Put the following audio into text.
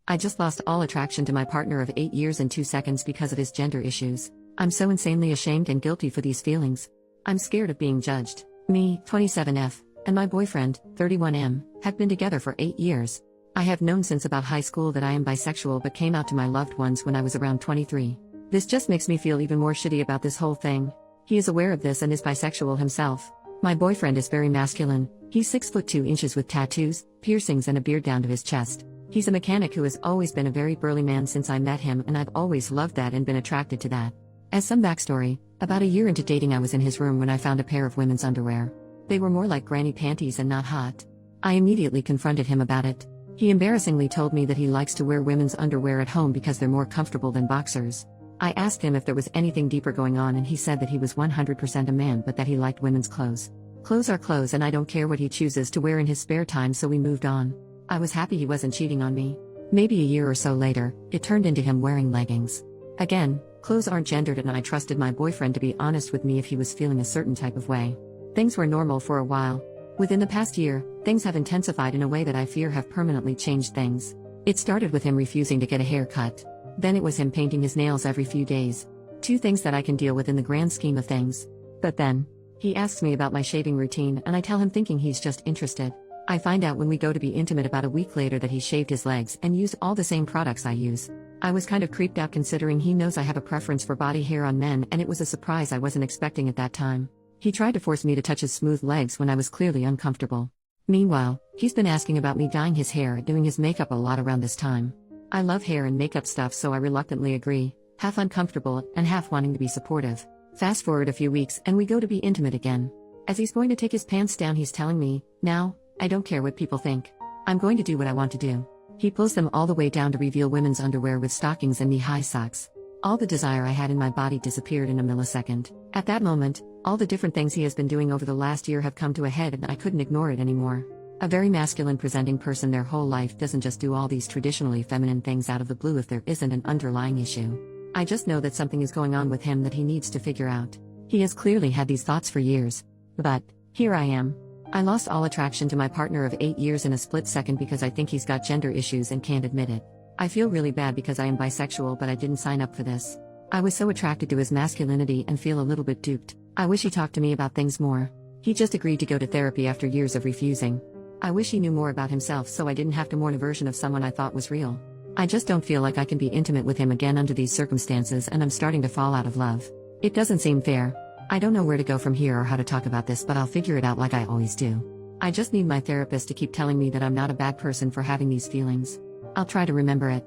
I just lost all attraction to my partner of 8 years and 2 seconds because of his gender issues. I'm so insanely ashamed and guilty for these feelings. I'm scared of being judged. Me, 27F, and my boyfriend, 31M, have been together for 8 years. I have known since about high school that I am bisexual but came out to my loved ones when I was around 23. This just makes me feel even more shitty about this whole thing. He is aware of this and is bisexual himself. My boyfriend is very masculine. He's 6'2" with tattoos, piercings and a beard down to his chest. He's a mechanic who has always been a very burly man since I met him, and I've always loved that and been attracted to that. As some backstory, about a year into dating I was in his room when I found a pair of women's underwear. They were more like granny panties and not hot. I immediately confronted him about it. He embarrassingly told me that he likes to wear women's underwear at home because they're more comfortable than boxers. I asked him if there was anything deeper going on, and he said that he was 100% a man but that he liked women's clothes. Clothes are clothes and I don't care what he chooses to wear in his spare time, so we moved on. I was happy he wasn't cheating on me. Maybe a year or so later, it turned into him wearing leggings. Again, clothes aren't gendered, and I trusted my boyfriend to be honest with me if he was feeling a certain type of way. Things were normal for a while. Within the past year, things have intensified in a way that I fear have permanently changed things. It started with him refusing to get a haircut. Then it was him painting his nails every few days. 2 things that I can deal with in the grand scheme of things. But then, he asks me about my shaving routine and I tell him thinking he's just interested. I find out when we go to be intimate about a week later that he shaved his legs and used all the same products I use. I was kind of creeped out considering he knows I have a preference for body hair on men, and it was a surprise I wasn't expecting at that time. He tried to force me to touch his smooth legs when I was clearly uncomfortable. Meanwhile, he's been asking about me dyeing his hair and doing his makeup a lot around this time. I love hair and makeup stuff, so I reluctantly agree, half uncomfortable and half wanting to be supportive. Fast forward a few weeks and we go to be intimate again. As he's going to take his pants down, he's telling me, "Now, I don't care what people think. I'm going to do what I want to do." He pulls them all the way down to reveal women's underwear with stockings and knee-high socks. All the desire I had in my body disappeared in a millisecond. At that moment, all the different things he has been doing over the last year have come to a head and I couldn't ignore it anymore. A very masculine presenting person their whole life doesn't just do all these traditionally feminine things out of the blue if there isn't an underlying issue. I just know that something is going on with him that he needs to figure out. He has clearly had these thoughts for years. But, here I am. I lost all attraction to my partner of 8 years in a split second because I think he's got gender issues and can't admit it. I feel really bad because I am bisexual, but I didn't sign up for this. I was so attracted to his masculinity and feel a little bit duped. I wish he talked to me about things more. He just agreed to go to therapy after years of refusing. I wish he knew more about himself so I didn't have to mourn a version of someone I thought was real. I just don't feel like I can be intimate with him again under these circumstances, and I'm starting to fall out of love. It doesn't seem fair. I don't know where to go from here or how to talk about this, but I'll figure it out like I always do. I just need my therapist to keep telling me that I'm not a bad person for having these feelings. I'll try to remember it.